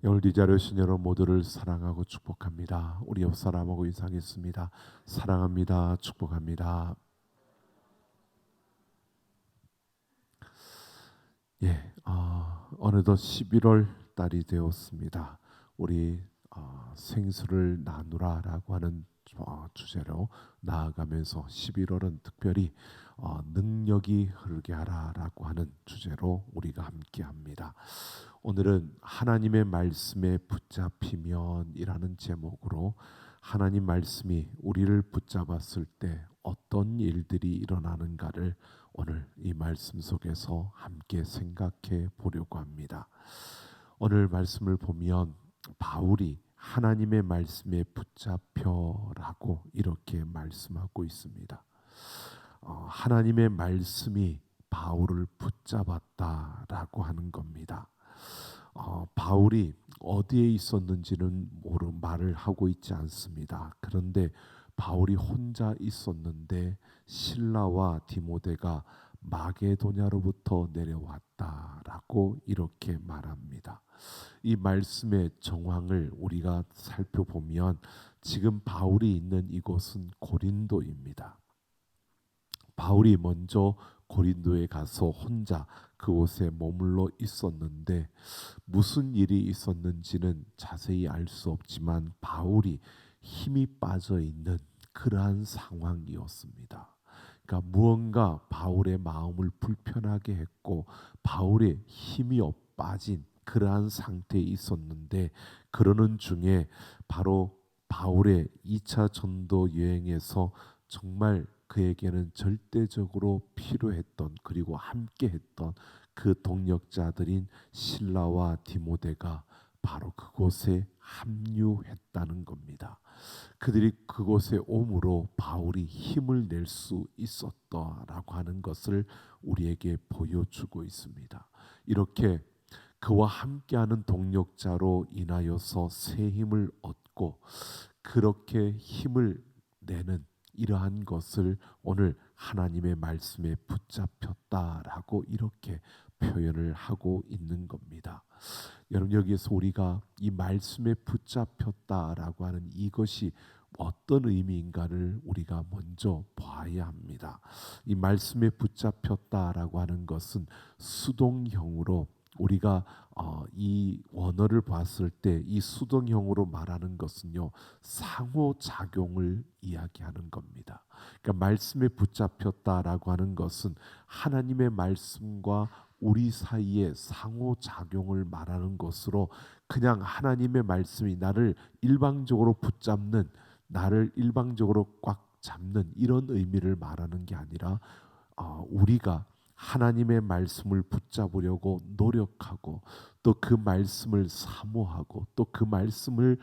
오늘 이 자리에 오신 여러분 모두를 사랑하고 축복합니다. 우리 옆 사람하고 인사하겠습니다. 사랑합니다. 축복합니다. 어느덧 11월 달이 되었습니다. 우리 생수를 나누라라고 하는 주제로 나아가면서 11월은 특별히 능력이 흐르게 하라라고 하는 주제로 우리가 함께합니다. 오늘은 하나님의 말씀에 붙잡히면이라는 제목으로 하나님 말씀이 우리를 붙잡았을 때 어떤 일들이 일어나는가를 오늘 이 말씀 속에서 함께 생각해 보려고 합니다. 오늘 말씀을 보면 바울이 하나님의 말씀에 붙잡혀라고 이렇게 말씀하고 있습니다. 하나님의 말씀이 바울을 붙잡았다라고 하는 겁니다. 바울이 어디에 있었는지는 말을 하고 있지 않습니다. 그런데 바울이 혼자 있었는데 실라와 디모데가 마게도냐로부터 내려왔다라고 이렇게 말합니다. 이 말씀의 정황을 우리가 살펴보면 지금 바울이 있는 이곳은 고린도입니다. 바울이 먼저 고린도에 가서 혼자 그곳에 머물러 있었는데 무슨 일이 있었는지는 자세히 알 수 없지만 바울이 힘이 빠져 있는 그러한 상황이었습니다. 그러니까 무언가 바울의 마음을 불편하게 했고 바울의 힘이 빠진 그러한 상태에 있었는데 그러는 중에 바로 바울의 2차 전도 여행에서 정말 그에게는 절대적으로 필요했던 그리고 함께했던 그 동역자들인 실라와 디모데가 바로 그곳에 합류했다는 겁니다. 그들이 그곳에 오므로 바울이 힘을 낼 수 있었다라고 하는 것을 우리에게 보여주고 있습니다. 이렇게 그와 함께하는 동역자로 인하여서 새 힘을 얻고 그렇게 힘을 내는 이러한 것을 오늘 하나님의 말씀에 붙잡혔다라고 이렇게 표현을 하고 있는 겁니다. 여러분 여기에서 우리가 이 말씀에 붙잡혔다라고 하는 이것이 어떤 의미인가를 우리가 먼저 봐야 합니다. 이 말씀에 붙잡혔다라고 하는 것은 수동형으로 우리가 이 원어를 봤을 때 이 수동형으로 말하는 것은요 상호작용을 이야기하는 겁니다. 그러니까 말씀에 붙잡혔다라고 하는 것은 하나님의 말씀과 우리 사이에 상호작용을 말하는 것으로 그냥 하나님의 말씀이 나를 일방적으로 붙잡는 나를 일방적으로 꽉 잡는 이런 의미를 말하는 게 아니라 우리가 하나님의 말씀을 붙잡으려고 노력하고 또 그 말씀을 사모하고 또 그 말씀을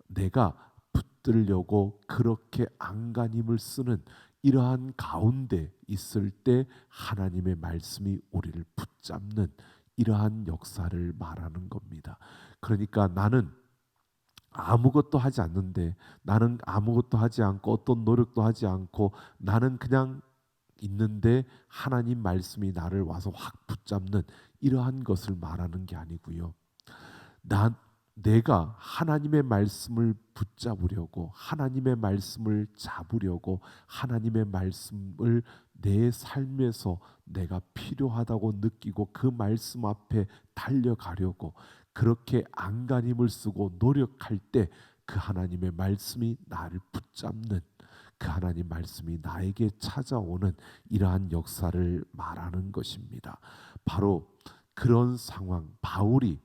내가 붙들려고 그렇게 안간힘을 쓰는 이러한 가운데 있을 때 하나님의 말씀이 우리를 붙잡는 이러한 역사를 말하는 겁니다. 그러니까 나는 아무것도 하지 않는데 나는 아무것도 하지 않고 어떤 노력도 하지 않고 나는 그냥 있는데 하나님 말씀이 나를 와서 확 붙잡는 이러한 것을 말하는 게 아니고요. 내가 하나님의 말씀을 붙잡으려고 하나님의 말씀을 잡으려고 하나님의 말씀을 내 삶에서 내가 필요하다고 느끼고 그 말씀 앞에 달려가려고 그렇게 안간힘을 쓰고 노력할 때 그 하나님의 말씀이 나를 붙잡는 그 하나님 말씀이 나에게 찾아오는 이러한 역사를 말하는 것입니다. 바로 그런 상황 바울이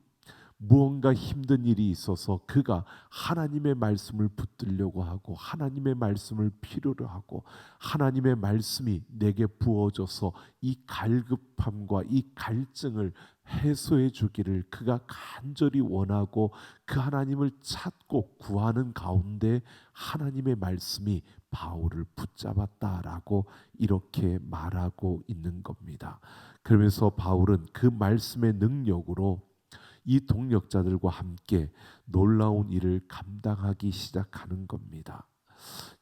무언가 힘든 일이 있어서 그가 하나님의 말씀을 붙들려고 하고 하나님의 말씀을 필요로 하고 하나님의 말씀이 내게 부어져서 이 갈급함과 이 갈증을 해소해 주기를 그가 간절히 원하고 그 하나님을 찾고 구하는 가운데 하나님의 말씀이 바울을 붙잡았다라고 이렇게 말하고 있는 겁니다. 그러면서 바울은 그 말씀의 능력으로 이 동역자들과 함께 놀라운 일을 감당하기 시작하는 겁니다.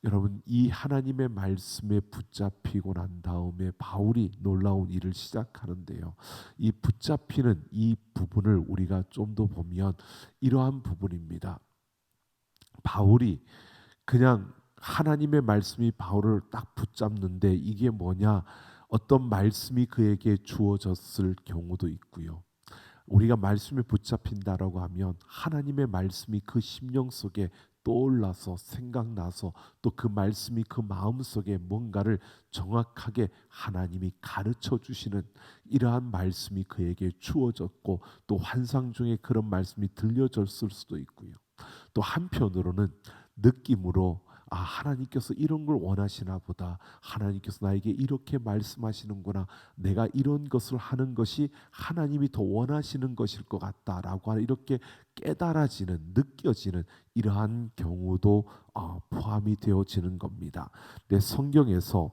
여러분, 이 하나님의 말씀에 붙잡히고 난 다음에 바울이 놀라운 일을 시작하는데요. 이 붙잡히는 이 부분을 우리가 좀 더 보면 이러한 부분입니다. 바울이 그냥 하나님의 말씀이 바울을 딱 붙잡는데 이게 뭐냐? 어떤 말씀이 그에게 주어졌을 경우도 있고요. 우리가 말씀에 붙잡힌다라고 하면 하나님의 말씀이 그 심령 속에 떠올라서 생각나서 또 그 말씀이 그 마음 속에 뭔가를 정확하게 하나님이 가르쳐 주시는 이러한 말씀이 그에게 주어졌고 또 환상 중에 그런 말씀이 들려졌을 수도 있고요. 또 한편으로는 느낌으로 하나님께서 이런 걸 원하시나 보다. 하나님께서 나에게 이렇게 말씀하시는구나. 내가 이런 것을 하는 것이 하나님이 더 원하시는 것일 것 같다라고 하는 이렇게 깨달아지는 느껴지는 이러한 경우도 포함이 되어지는 겁니다. 내 성경에서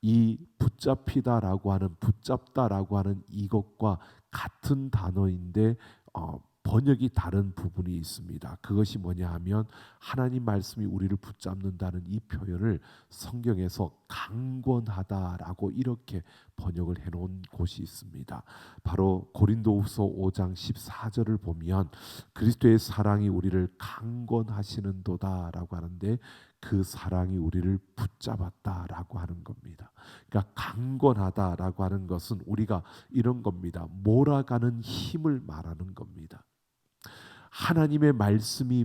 이 붙잡히다라고 하는 붙잡다라고 하는 이것과 같은 단어인데 번역이 다른 부분이 있습니다. 그것이 뭐냐 하면 하나님 말씀이 우리를 붙잡는다는 이 표현을 성경에서 강권하다라고 이렇게 번역을 해놓은 곳이 있습니다. 바로 고린도후서 5장 14절을 보면 그리스도의 사랑이 우리를 강권하시는도다라고 하는데 그 사랑이 우리를 붙잡았다라고 하는 겁니다. 그러니까 강권하다라고 하는 것은 우리가 이런 겁니다. 몰아가는 힘을 말하는 겁니다. 하나님의 말씀이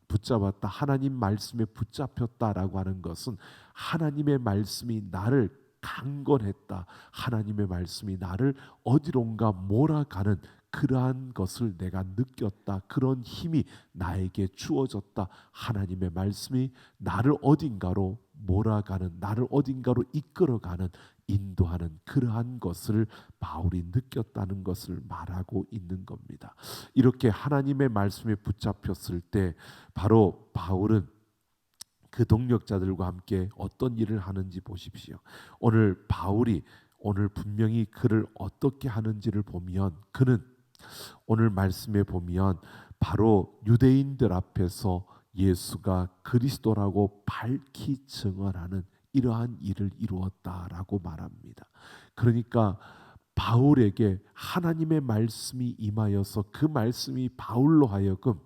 붙잡았다. 하나님 말씀에 붙잡혔다라고 하는 것은 하나님의 말씀이 나를 강건했다. 하나님의 말씀이 나를 어디론가 몰아가는 그러한 것을 내가 느꼈다. 그런 힘이 나에게 주어졌다. 하나님의 말씀이 나를 어딘가로 몰아가는, 나를 어딘가로 이끌어가는, 인도하는 그러한 것을 바울이 느꼈다는 것을 말하고 있는 겁니다. 이렇게 하나님의 말씀에 붙잡혔을 때 바로 바울은 그 동력자들과 함께 어떤 일을 하는지 보십시오. 오늘 바울이 오늘 분명히 그를 어떻게 하는지를 보면 그는 오늘 말씀에 보면 바로 유대인들 앞에서 예수가 그리스도라고 밝히 증언하는 이러한 일을 이루었다라고 말합니다. 그러니까 바울에게 하나님의 말씀이 임하여서 그 말씀이 바울로 하여금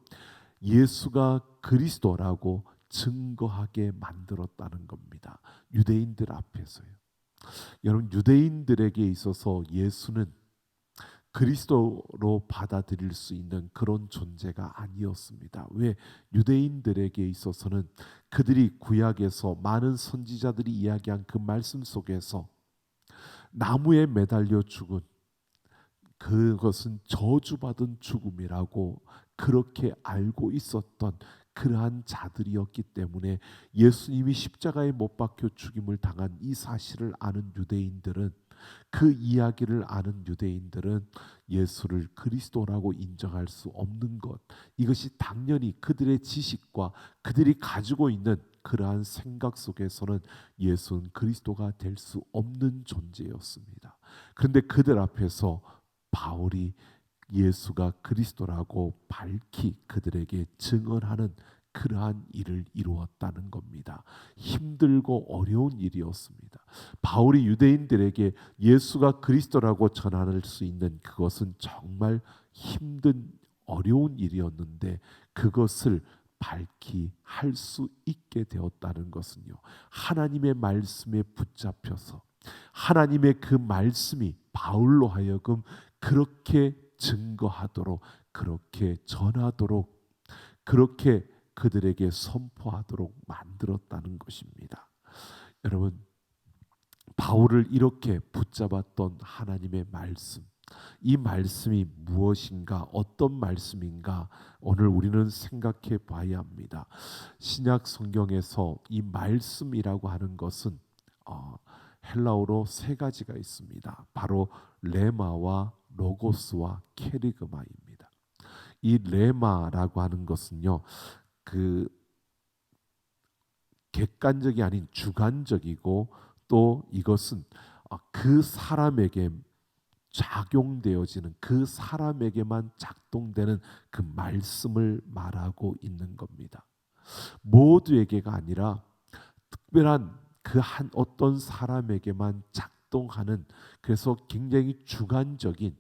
예수가 그리스도라고 증거하게 만들었다는 겁니다. 유대인들 앞에서요. 여러분, 유대인들에게 있어서 예수는 그리스도로 받아들일 수 있는 그런 존재가 아니었습니다. 왜? 유대인들에게 있어서는 그들이 구약에서 많은 선지자들이 이야기한 그 말씀 속에서 나무에 매달려 죽은 그것은 저주받은 죽음이라고 그렇게 알고 있었던 그러한 자들이었기 때문에 예수님이 십자가에 못 박혀 죽임을 당한 이 사실을 아는 유대인들은 그 이야기를 아는 유대인들은 예수를 그리스도라고 인정할 수 없는 것, 이것이 당연히 그들의 지식과 그들이 가지고 있는 그러한 생각 속에서는 예수는 그리스도가 될 수 없는 존재였습니다. 그런데 그들 앞에서 바울이 예수가 그리스도라고 밝히 그들에게 증언하는 그러한 일을 이루었다는 겁니다. 힘들고 어려운 일이었습니다. 바울이 유대인들에게 예수가 그리스도라고 전할 수 있는 그것은 정말 힘든 어려운 일이었는데 그것을 밝히 할 수 있게 되었다는 것은요, 하나님의 말씀에 붙잡혀서 하나님의 그 말씀이 바울로 하여금 그렇게 증거하도록, 그렇게 전하도록, 그렇게 그들에게 선포하도록 만들었다는 것입니다. 여러분, 바울을 이렇게 붙잡았던 하나님의 말씀, 이 말씀이 무엇인가, 어떤 말씀인가 오늘 우리는 생각해 봐야 합니다. 신약 성경에서 이 말씀이라고 하는 것은 헬라어로 세 가지가 있습니다. 바로 레마와 로고스와 케리그마입니다. 이 레마라고 하는 것은요, 그 객관적이 아닌 주관적이고 또 이것은 그 사람에게 작용되어지는, 그 사람에게만 작동되는 그 말씀을 말하고 있는 겁니다. 모두에게가 아니라 특별한 그 한 어떤 사람에게만 작동하는, 그래서 굉장히 주관적인,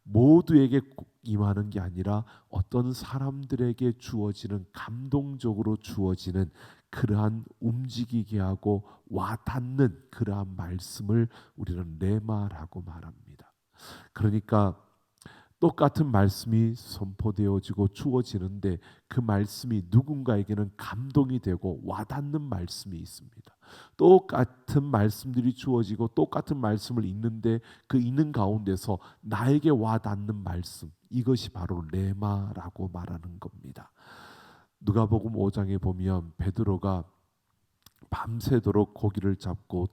모두에게 임하는 게 아니라 어떤 사람들에게 주어지는, 감동적으로 주어지는 그러한 움직이게 하고 와닿는 그러한 말씀을 우리는 레마라고 말합니다. 그러니까 똑같은 말씀이 선포되어지고 주어지는데 그 말씀이 누군가에게는 감동이 되고 와닿는 말씀이 있습니다. 똑같은 말씀들이 주어지고 똑같은 말씀을 읽는데 그 읽는 가운데서 나에게 와닿는 말씀, 이것이 바로 레마라고 말하는 겁니다. 누가복음 5장에 보면 베드로가 밤새도록 고기를 잡고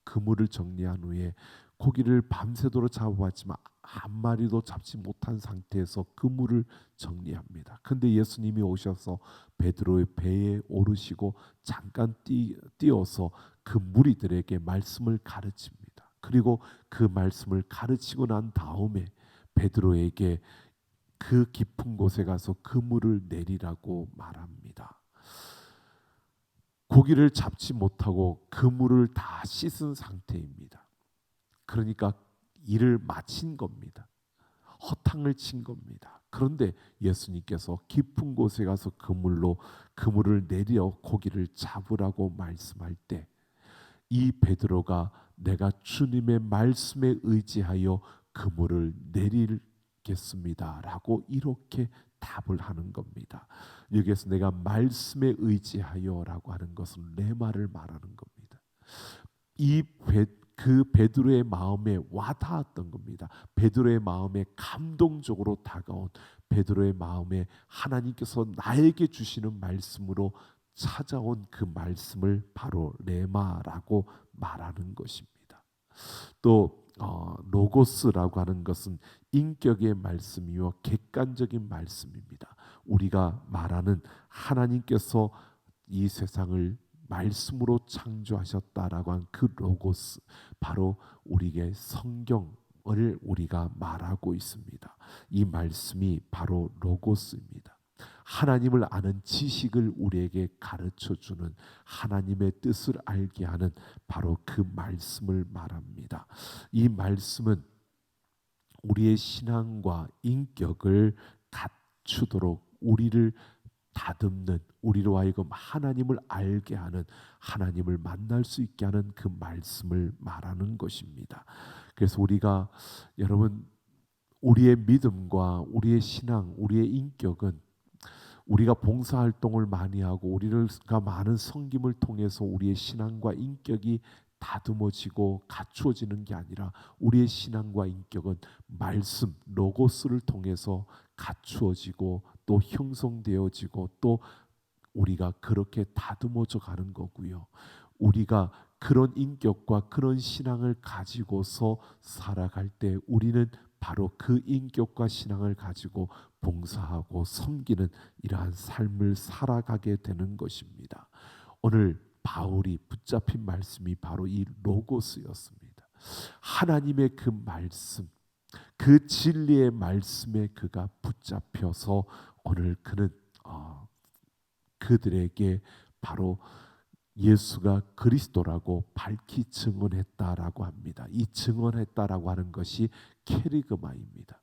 그물을 정리한 후에 고기를 밤새도록 잡아봤지만 한 마리도 잡지 못한 상태에서 그물을 정리합니다. 근데 예수님이 오셔서 베드로의 배에 오르시고 잠깐 띄어서 그 무리들에게 말씀을 가르칩니다. 그리고 그 말씀을 가르치고 난 다음에 베드로에게 그 깊은 곳에 가서 그물을 내리라고 말합니다. 고기를 잡지 못하고 그물을 다 씻은 상태입니다. 그러니까 일을 마친 겁니다. 허탕을 친 겁니다. 그런데 예수님께서 깊은 곳에 가서 그물을 내려 고기를 잡으라고 말씀할 때 이 베드로가 내가 주님의 말씀에 의지하여 그물을 내리겠습니다라고 이렇게 답을 하는 겁니다. 여기에서 내가 말씀에 의지하여라고 하는 것은 내 말을 말하는 겁니다. 그 베드로의 마음에 와닿았던 겁니다. 베드로의 마음에 감동적으로 다가온, 베드로의 마음에 하나님께서 나에게 주시는 말씀으로 찾아온 그 말씀을 바로 레마라고 말하는 것입니다. 또 로고스라고 하는 것은 인격의 말씀이요 객관적인 말씀입니다. 우리가 말하는 하나님께서 이 세상을 말씀으로 창조하셨다라고 한 그 로고스, 바로 우리에게 성경을 우리가 말하고 있습니다. 이 말씀이 바로 로고스입니다. 하나님을 아는 지식을 우리에게 가르쳐주는, 하나님의 뜻을 알게 하는 바로 그 말씀을 말합니다. 이 말씀은 우리의 신앙과 인격을 갖추도록 우리를 다듬는, 우리로 하여금 하나님을 알게 하는, 하나님을 만날 수 있게 하는 그 말씀을 말하는 것입니다. 그래서 우리가, 여러분, 우리의 믿음과 우리의 신앙, 우리의 인격은 우리가 봉사활동을 많이 하고 우리가 많은 섬김을 통해서 우리의 신앙과 인격이 다듬어지고 갖추어지는 게 아니라 우리의 신앙과 인격은 말씀, 로고스를 통해서 갖추어지고 또 형성되어지고 또 우리가 그렇게 다듬어져 가는 거고요. 우리가 그런 인격과 그런 신앙을 가지고서 살아갈 때 우리는 바로 그 인격과 신앙을 가지고 봉사하고 섬기는 이러한 삶을 살아가게 되는 것입니다. 오늘 바울이 붙잡힌 말씀이 바로 이 로고스였습니다. 하나님의 그 말씀, 그 진리의 말씀에 그가 붙잡혀서 오늘 그는 그들에게 바로 예수가 그리스도라고 밝히 증언했다라고 합니다. 이 증언했다라고 하는 것이 케리그마입니다.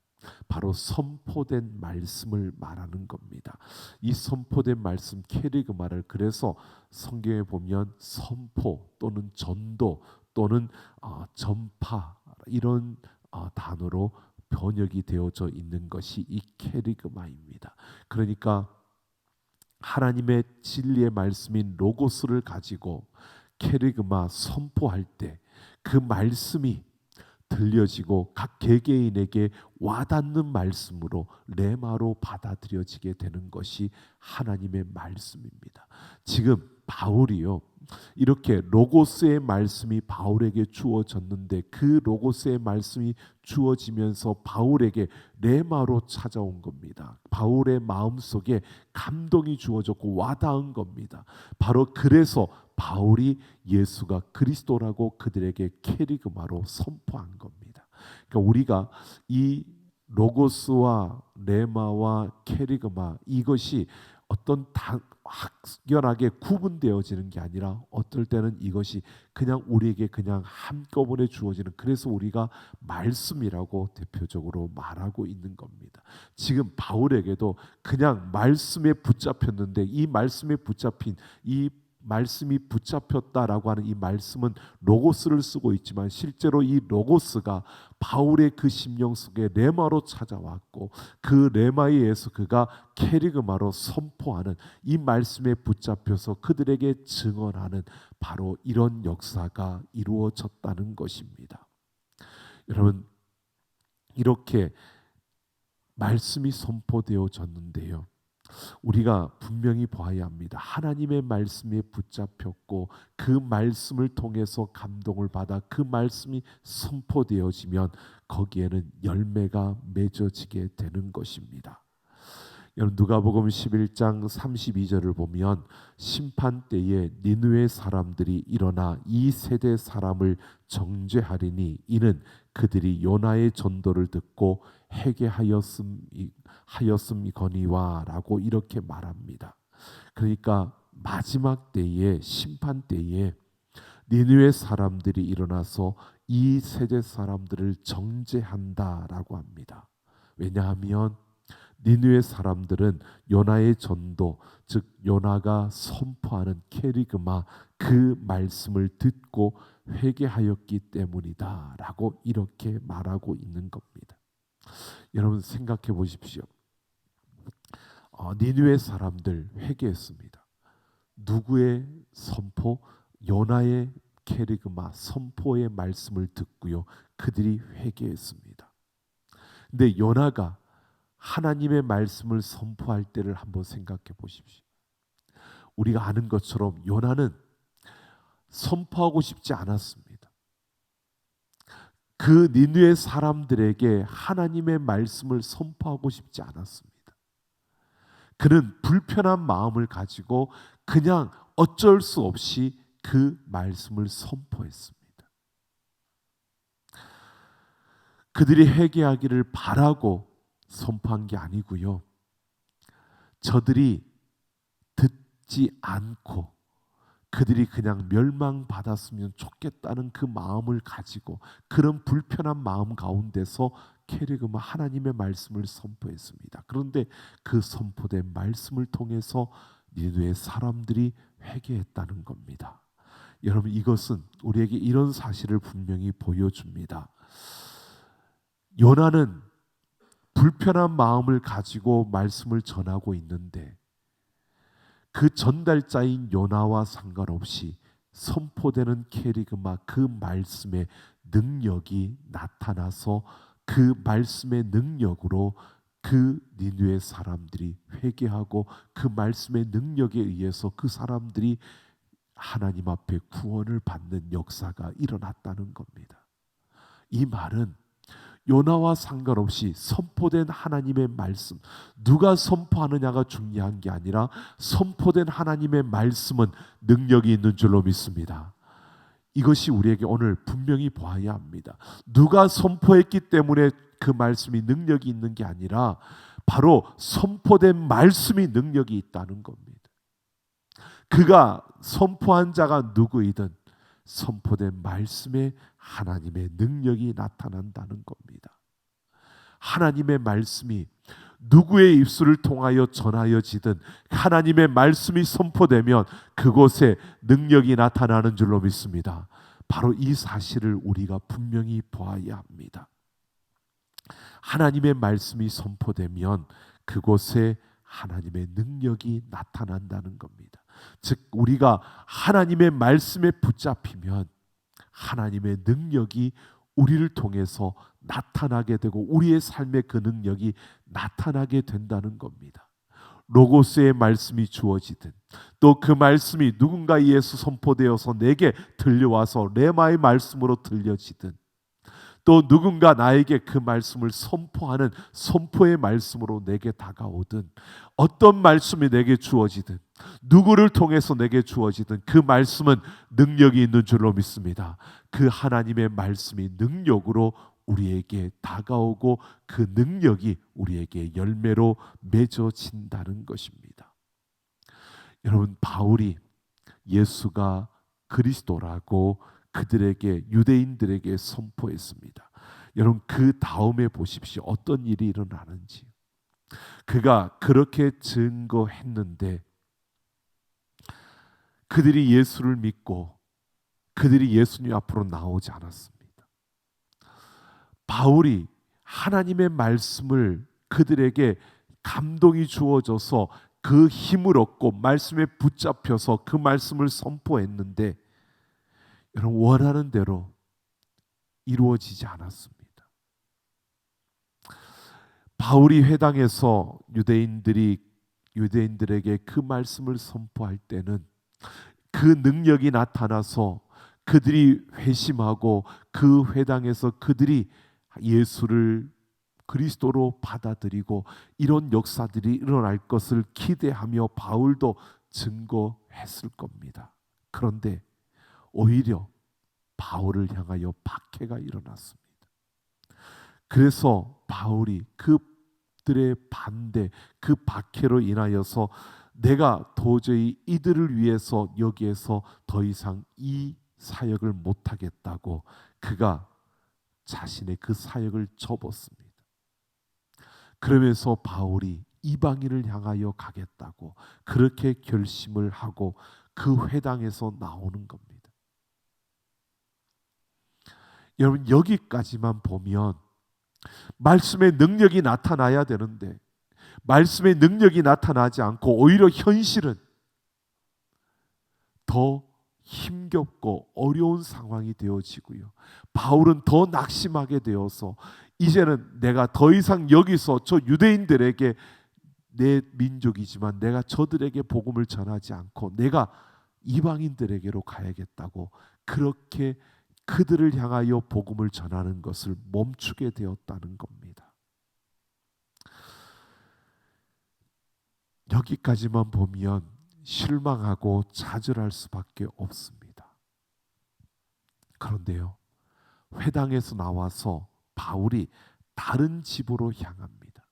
바로 선포된 말씀을 말하는 겁니다. 이 선포된 말씀 케리그마를 그래서 성경에 보면 선포 또는 전도 또는 전파 이런 단어로 번역이 되어져 있는 것이 이 케리그마입니다. 그러니까 하나님의 진리의 말씀인 로고스를 가지고 케리그마 선포할 때 그 말씀이 들려지고 각 개개인에게 와닿는 말씀으로 레마로 받아들여지게 되는 것이 하나님의 말씀입니다. 지금 바울이요, 이렇게 로고스의 말씀이 바울에게 주어졌는데 그 로고스의 말씀이 주어지면서 바울에게 레마로 찾아온 겁니다. 바울의 마음속에 감동이 주어졌고 와닿은 겁니다. 바로 그래서 바울이 예수가 그리스도라고 그들에게 케리그마로 선포한 겁니다. 그러니까 우리가 이 로고스와 레마와 케리그마, 이것이 어떤 확연하게 구분되어지는 게 아니라 어떨 때는 이것이 그냥 우리에게 그냥 한꺼번에 주어지는, 그래서 우리가 말씀이라고 대표적으로 말하고 있는 겁니다. 지금 바울에게도 그냥 말씀에 붙잡혔는데, 이 말씀에 붙잡힌 이 말씀이 붙잡혔다라고 하는 이 말씀은 로고스를 쓰고 있지만, 실제로 이 로고스가 바울의 그 심령 속에 레마로 찾아왔고, 그 레마에 의해서 그가 케리그마로 선포하는, 이 말씀에 붙잡혀서 그들에게 증언하는 바로 이런 역사가 이루어졌다는 것입니다. 여러분, 이렇게 말씀이 선포되어졌는데요, 우리가 분명히 봐야 합니다. 하나님의 말씀에 붙잡혔고 그 말씀을 통해서 감동을 받아 그 말씀이 선포되어지면 거기에는 열매가 맺어지게 되는 것입니다. 여러분, 누가복음 11장 32절을 보면 심판 때에 니느웨 사람들이 일어나 이 세대 사람을 정죄하리니 이는 그들이 요나의 전도를 듣고 회개하였음이거니와라고 이렇게 말합니다. 그러니까 마지막 때에, 심판 때에 니느웨 사람들이 일어나서 이 세대 사람들을 정죄한다라고 합니다. 왜냐하면 니느웨 사람들은 요나의 전도, 즉 요나가 선포하는 케리그마, 그 말씀을 듣고 회개하였기 때문이다라고 이렇게 말하고 있는 겁니다. 여러분, 생각해 보십시오. 니느웨 사람들 회개했습니다. 누구의 선포? 요나의 케리그마, 선포의 말씀을 듣고요, 그들이 회개했습니다. 근데 요나가 하나님의 말씀을 선포할 때를 한번 생각해 보십시오. 우리가 아는 것처럼 요나는 선포하고 싶지 않았습니다. 그 니느웨 사람들에게 하나님의 말씀을 선포하고 싶지 않았습니다. 그는 불편한 마음을 가지고 그냥 어쩔 수 없이 그 말씀을 선포했습니다. 그들이 회개하기를 바라고 선포한 게 아니고요, 저들이 듣지 않고 그들이 그냥 멸망받았으면 좋겠다는 그 마음을 가지고, 그런 불편한 마음 가운데서 케리그마 하나님의 말씀을 선포했습니다. 그런데 그 선포된 말씀을 통해서 니느웨 사람들이 회개했다는 겁니다. 여러분, 이것은 우리에게 이런 사실을 분명히 보여줍니다. 요나는 불편한 마음을 가지고 말씀을 전하고 있는데, 그 전달자인 요나와 상관없이 선포되는 케리그마, 그 말씀의 능력이 나타나서 그 말씀의 능력으로 그 니느웨 사람들이 회개하고 그 말씀의 능력에 의해서 그 사람들이 하나님 앞에 구원을 받는 역사가 일어났다는 겁니다. 이 말은 요나와 상관없이 선포된 하나님의 말씀, 누가 선포하느냐가 중요한 게 아니라 선포된 하나님의 말씀은 능력이 있는 줄로 믿습니다. 이것이 우리에게 오늘 분명히 보아야 합니다. 누가 선포했기 때문에 그 말씀이 능력이 있는 게 아니라 바로 선포된 말씀이 능력이 있다는 겁니다. 그가 선포한 자가 누구이든 선포된 말씀에 하나님의 능력이 나타난다는 겁니다. 하나님의 말씀이 누구의 입술을 통하여 전하여지든 하나님의 말씀이 선포되면 그곳에 능력이 나타나는 줄로 믿습니다. 바로 이 사실을 우리가 분명히 보아야 합니다. 하나님의 말씀이 선포되면 그곳에 하나님의 능력이 나타난다는 겁니다. 즉, 우리가 하나님의 말씀에 붙잡히면 하나님의 능력이 우리를 통해서 나타나게 되고 우리의 삶의 그 능력이 나타나게 된다는 겁니다. 로고스의 말씀이 주어지든, 또 그 말씀이 누군가에 의해서 선포되어서 내게 들려와서 레마의 말씀으로 들려지든, 또 누군가 나에게 그 말씀을 선포하는 선포의 말씀으로 내게 다가오든, 어떤 말씀이 내게 주어지든, 누구를 통해서 내게 주어지든 그 말씀은 능력이 있는 줄로 믿습니다. 그 하나님의 말씀이 능력으로 우리에게 다가오고 그 능력이 우리에게 열매로 맺어진다는 것입니다. 여러분, 바울이 예수가 그리스도라고 그들에게, 유대인들에게 선포했습니다. 여러분, 그 다음에 보십시오. 어떤 일이 일어나는지. 그가 그렇게 증거했는데 그들이 예수를 믿고 그들이 예수님 앞으로 나오지 않았습니다. 바울이 하나님의 말씀을 그들에게 감동이 주어져서 그 힘을 얻고 말씀에 붙잡혀서 그 말씀을 선포했는데 여러분, 원하는 대로 이루어지지 않았습니다. 바울이 회당에서 유대인들에게 그 말씀을 선포할 때는 그 능력이 나타나서 그들이 회심하고 그 회당에서 그들이 예수를 그리스도로 받아들이고 이런 역사들이 일어날 것을 기대하며 바울도 증거했을 겁니다. 그런데 오히려 바울을 향하여 박해가 일어났습니다. 그래서 바울이 그들의 반대, 그 박해로 인하여서 내가 도저히 이들을 위해서 여기에서 더 이상 이 사역을 못하겠다고 그가 자신의 그 사역을 접었습니다. 그러면서 바울이 이방인을 향하여 가겠다고 그렇게 결심을 하고 그 회당에서 나오는 겁니다. 여러분, 여기까지만 보면 말씀의 능력이 나타나야 되는데 말씀의 능력이 나타나지 않고 오히려 현실은 더 힘겹고 어려운 상황이 되어지고요. 바울은 더 낙심하게 되어서 이제는 내가 더 이상 여기서 저 유대인들에게 내 민족이지만 내가 저들에게 복음을 전하지 않고 내가 이방인들에게로 가야겠다고 그렇게 그들을 향하여 복음을 전하는 것을 멈추게 되었다는 겁니다. 여기까지만 보면 실망하고 좌절할 수밖에 없습니다. 그런데요, 회당에서 나와서 바울이 다른 집으로 향합니다.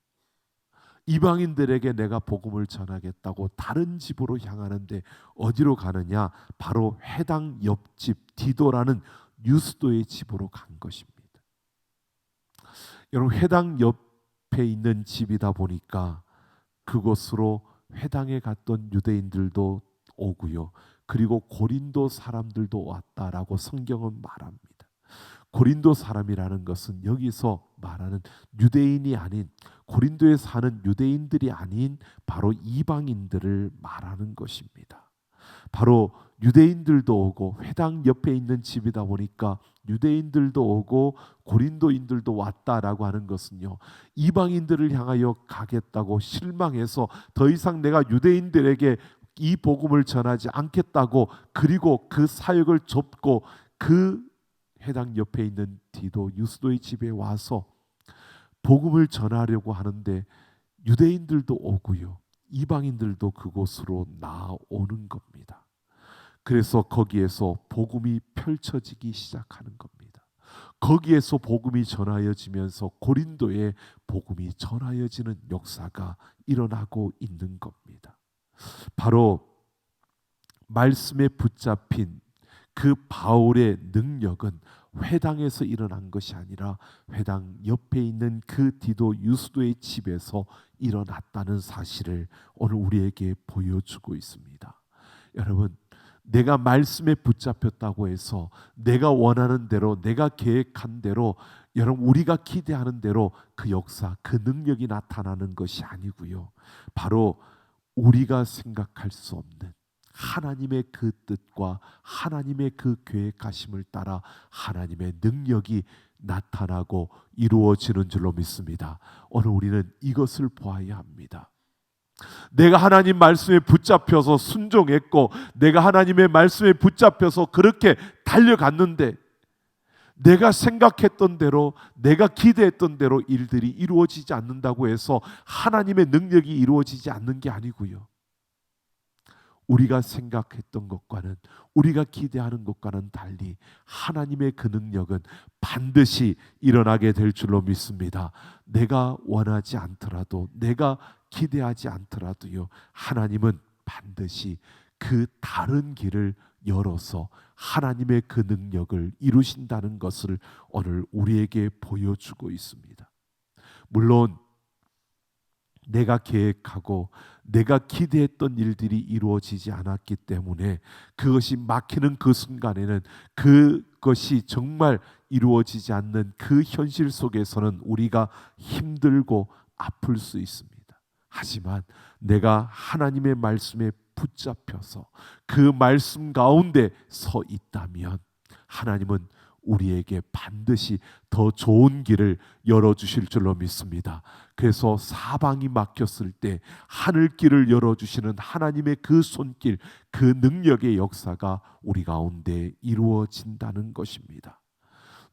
이방인들에게 내가 복음을 전하겠다고 다른 집으로 향하는데 어디로 가느냐? 바로 회당 옆집 디도라는 유스도의 집으로 간 것입니다. 여러분, 회당 옆에 있는 집이다 보니까 그곳으로 회당에 갔던 유대인들도 오고요. 그리고 고린도 사람들도 왔다라고 성경은 말합니다. 고린도 사람이라는 것은 여기서 말하는 유대인이 아닌 고린도에 사는 유대인들이 아닌 바로 이방인들을 말하는 것입니다. 바로 유대인들도 오고 회당 옆에 있는 집이다 보니까 유대인들도 오고 고린도인들도 왔다라고 하는 것은요, 이방인들을 향하여 가겠다고 실망해서 더 이상 내가 유대인들에게 이 복음을 전하지 않겠다고 그리고 그 사역을 접고 그 회당 옆에 있는 디도 유스도의 집에 와서 복음을 전하려고 하는데 유대인들도 오고요, 이방인들도 그곳으로 나오는 겁니다. 그래서 거기에서 복음이 펼쳐지기 시작하는 겁니다. 거기에서 복음이 전하여지면서 고린도에 복음이 전하여지는 역사가 일어나고 있는 겁니다. 바로 말씀에 붙잡힌 그 바울의 능력은 회당에서 일어난 것이 아니라 회당 옆에 있는 그 디도 유스도의 집에서 일어났다는 사실을 오늘 우리에게 보여주고 있습니다. 여러분, 내가 말씀에 붙잡혔다고 해서 내가 원하는 대로 내가 계획한 대로 여러분 우리가 기대하는 대로 그 역사 그 능력이 나타나는 것이 아니고요, 바로 우리가 생각할 수 없는 하나님의 그 뜻과 하나님의 그 계획하심을 따라 하나님의 능력이 나타나고 이루어지는 줄로 믿습니다. 오늘 우리는 이것을 보아야 합니다. 내가 하나님 말씀에 붙잡혀서 순종했고 내가 하나님의 말씀에 붙잡혀서 그렇게 달려갔는데 내가 생각했던 대로 내가 기대했던 대로 일들이 이루어지지 않는다고 해서 하나님의 능력이 이루어지지 않는 게 아니고요, 우리가 생각했던 것과는 우리가 기대하는 것과는 달리 하나님의 그 능력은 반드시 일어나게 될 줄로 믿습니다. 내가 원하지 않더라도 내가 기대하지 않더라도요, 하나님은 반드시 그 다른 길을 열어서 하나님의 그 능력을 이루신다는 것을 오늘 우리에게 보여주고 있습니다. 물론 내가 계획하고 내가 기대했던 일들이 이루어지지 않았기 때문에 그것이 막히는 그 순간에는 그것이 정말 이루어지지 않는 그 현실 속에서는 우리가 힘들고 아플 수 있습니다. 하지만 내가 하나님의 말씀에 붙잡혀서 그 말씀 가운데 서 있다면 하나님은 우리에게 반드시 더 좋은 길을 열어주실 줄로 믿습니다. 그래서 사방이 막혔을 때 하늘길을 열어주시는 하나님의 그 손길, 그 능력의 역사가 우리 가운데 이루어진다는 것입니다.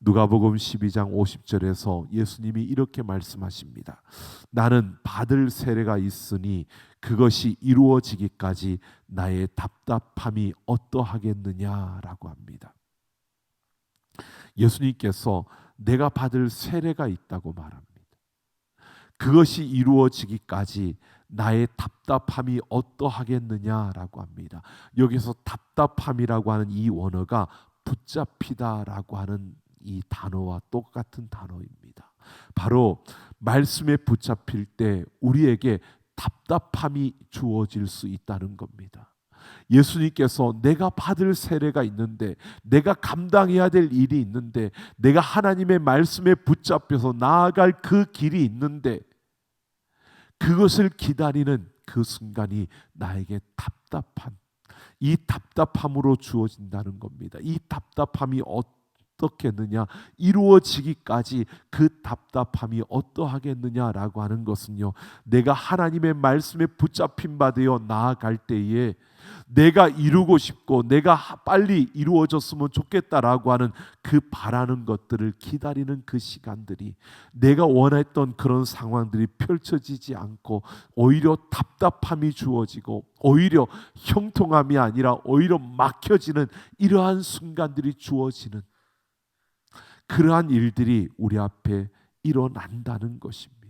누가복음 12장 50절에서 예수님이 이렇게 말씀하십니다. 나는 받을 세례가 있으니 그것이 이루어지기까지 나의 답답함이 어떠하겠느냐라고 합니다. 예수님께서 내가 받을 세례가 있다고 말합니다. 그것이 이루어지기까지 나의 답답함이 어떠하겠느냐라고 합니다. 여기서 답답함이라고 하는 이 원어가 붙잡히다라고 하는 이 단어와 똑같은 단어입니다. 바로 말씀에 붙잡힐 때 우리에게 답답함이 주어질 수 있다는 겁니다. 예수님께서 내가 받을 세례가 있는데, 내가 감당해야 될 일이 있는데, 내가 하나님의 말씀에 붙잡혀서 나아갈 그 길이 있는데 그것을 기다리는 그 순간이 나에게 답답한, 이 답답함으로 주어진다는 겁니다. 이 답답함이 어떻겠느냐, 이루어지기까지 그 답답함이 어떠하겠느냐라고 하는 것은요, 내가 하나님의 말씀에 붙잡힌 바 되어 나아갈 때에 내가 이루고 싶고 내가 빨리 이루어졌으면 좋겠다라고 하는 그 바라는 것들을 기다리는 그 시간들이, 내가 원했던 그런 상황들이 펼쳐지지 않고 오히려 답답함이 주어지고 오히려 형통함이 아니라 오히려 막혀지는 이러한 순간들이 주어지는 그러한 일들이 우리 앞에 일어난다는 것입니다.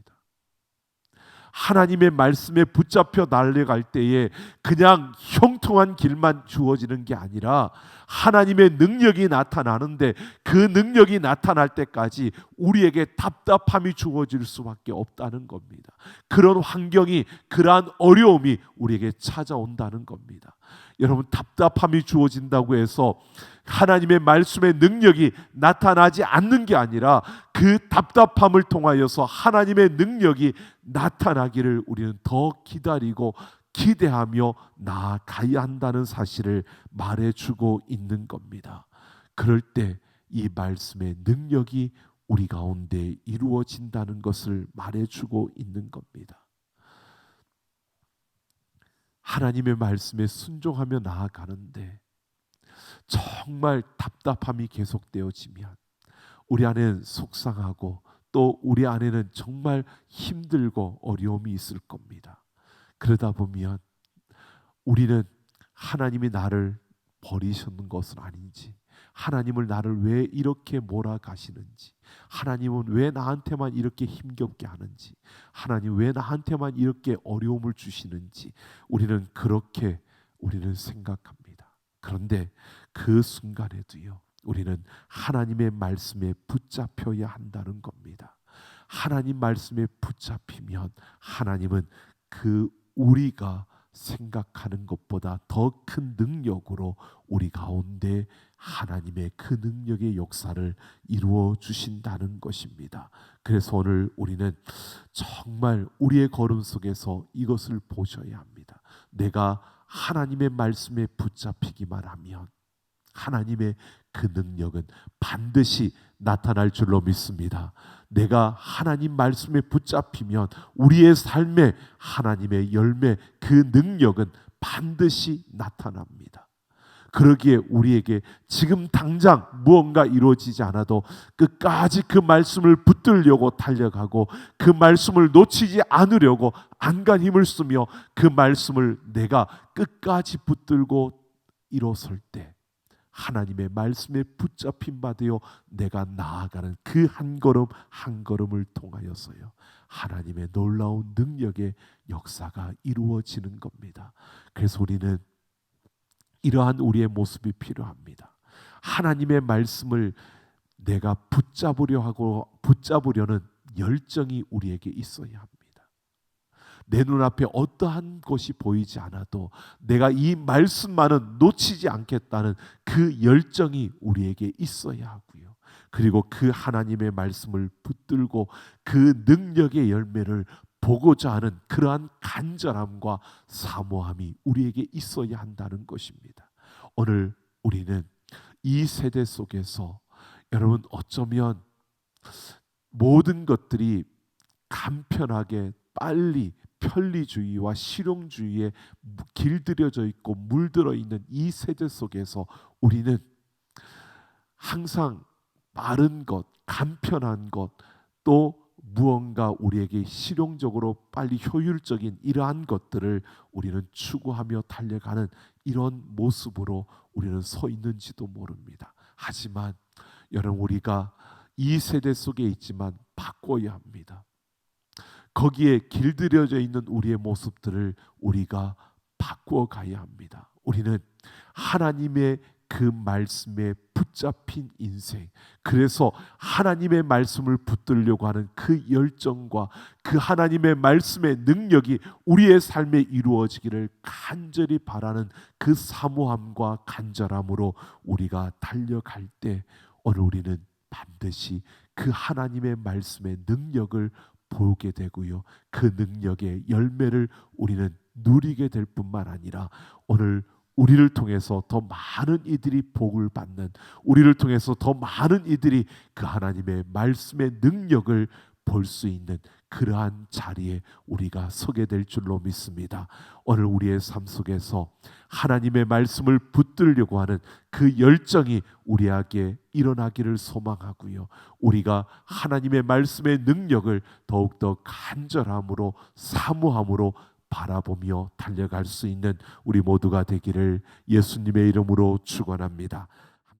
하나님의 말씀에 붙잡혀 달려갈 때에 그냥 형통한 길만 주어지는 게 아니라 하나님의 능력이 나타나는데, 그 능력이 나타날 때까지 우리에게 답답함이 주어질 수밖에 없다는 겁니다. 그런 환경이, 그러한 어려움이 우리에게 찾아온다는 겁니다. 여러분, 답답함이 주어진다고 해서 하나님의 말씀의 능력이 나타나지 않는 게 아니라 그 답답함을 통하여서 하나님의 능력이 나타나기를 우리는 더 기다리고 기대하며 나아가야 한다는 사실을 말해주고 있는 겁니다. 그럴 때 이 말씀의 능력이 우리 가운데 이루어진다는 것을 말해주고 있는 겁니다. 하나님의 말씀에 순종하며 나아가는데 정말 답답함이 계속되어지면 우리 안에는 속상하고 또 우리 안에는 정말 힘들고 어려움이 있을 겁니다. 그러다 보면 우리는 하나님이 나를 버리시는 것은 아닌지, 하나님을 나를 왜 이렇게 몰아가시는지, 하나님은 왜 나한테만 이렇게 힘겹게 하는지, 하나님 왜 나한테만 이렇게 어려움을 주시는지 우리는 그렇게 생각합니다. 그런데 그 순간에도요, 우리는 하나님의 말씀에 붙잡혀야 한다는 겁니다. 하나님 말씀에 붙잡히면 하나님은 그 우리가 생각하는 것보다 더 큰 능력으로 우리 가운데 하나님의 그 능력의 역사를 이루어 주신다는 것입니다. 그래서 오늘 우리는 정말 우리의 걸음 속에서 이것을 보셔야 합니다. 내가 하나님의 말씀에 붙잡히기만 하면 하나님의 그 능력은 반드시 나타날 줄로 믿습니다. 내가 하나님 말씀에 붙잡히면 우리의 삶에 하나님의 열매, 그 능력은 반드시 나타납니다. 그러기에 우리에게 지금 당장 무언가 이루어지지 않아도 끝까지 그 말씀을 붙들려고 달려가고 그 말씀을 놓치지 않으려고 안간 힘을 쓰며 그 말씀을 내가 끝까지 붙들고 일어설 때 하나님의 말씀에 붙잡힌 바 되어 내가 나아가는 그 한 걸음 한 걸음을 통하여서요, 하나님의 놀라운 능력의 역사가 이루어지는 겁니다. 그래서 우리는 이러한 우리의 모습이 필요합니다. 하나님의 말씀을 내가 붙잡으려는 열정이 우리에게 있어야 합니다. 내 눈앞에 어떠한 것이 보이지 않아도 내가 이 말씀만은 놓치지 않겠다는 그 열정이 우리에게 있어야 하고요. 그리고 그 하나님의 말씀을 붙들고 그 능력의 열매를 보고자 하는 그러한 간절함과 사모함이 우리에게 있어야 한다는 것입니다. 오늘 우리는 이 세대 속에서 여러분 어쩌면 모든 것들이 간편하게 빨리 편리주의와 실용주의에 길들여져 있고 물들어 있는 이 세대 속에서 우리는 항상 빠른 것, 간편한 것, 또 무언가 우리에게 실용적으로 빨리 효율적인 이러한 것들을 우리는 추구하며 달려가는 이런 모습으로 우리는 서 있는지도 모릅니다. 하지만 여러분, 우리가 이 세대 속에 있지만 바꿔야 합니다. 거기에 길들여져 있는 우리의 모습들을 우리가 바꾸어 가야 합니다. 우리는 하나님의 그 말씀에 붙잡힌 인생, 그래서 하나님의 말씀을 붙들려고 하는 그 열정과 그 하나님의 말씀의 능력이 우리의 삶에 이루어지기를 간절히 바라는 그 사모함과 간절함으로 우리가 달려갈 때 오늘 우리는 반드시 그 하나님의 말씀의 능력을 보게 되고요, 그 능력의 열매를 우리는 누리게 될 뿐만 아니라 오늘 우리를 통해서 더 많은 이들이 복을 받는, 우리를 통해서 더 많은 이들이 그 하나님의 말씀의 능력을 볼 수 있는 그러한 자리에 우리가 서게 될 줄로 믿습니다. 오늘 우리의 삶 속에서 하나님의 말씀을 붙들려고 하는 그 열정이 우리에게 일어나기를 소망하고요, 우리가 하나님의 말씀의 능력을 더욱더 간절함으로 사모함으로 바라보며 달려갈 수 있는 우리 모두가 되기를 예수님의 이름으로 축원합니다.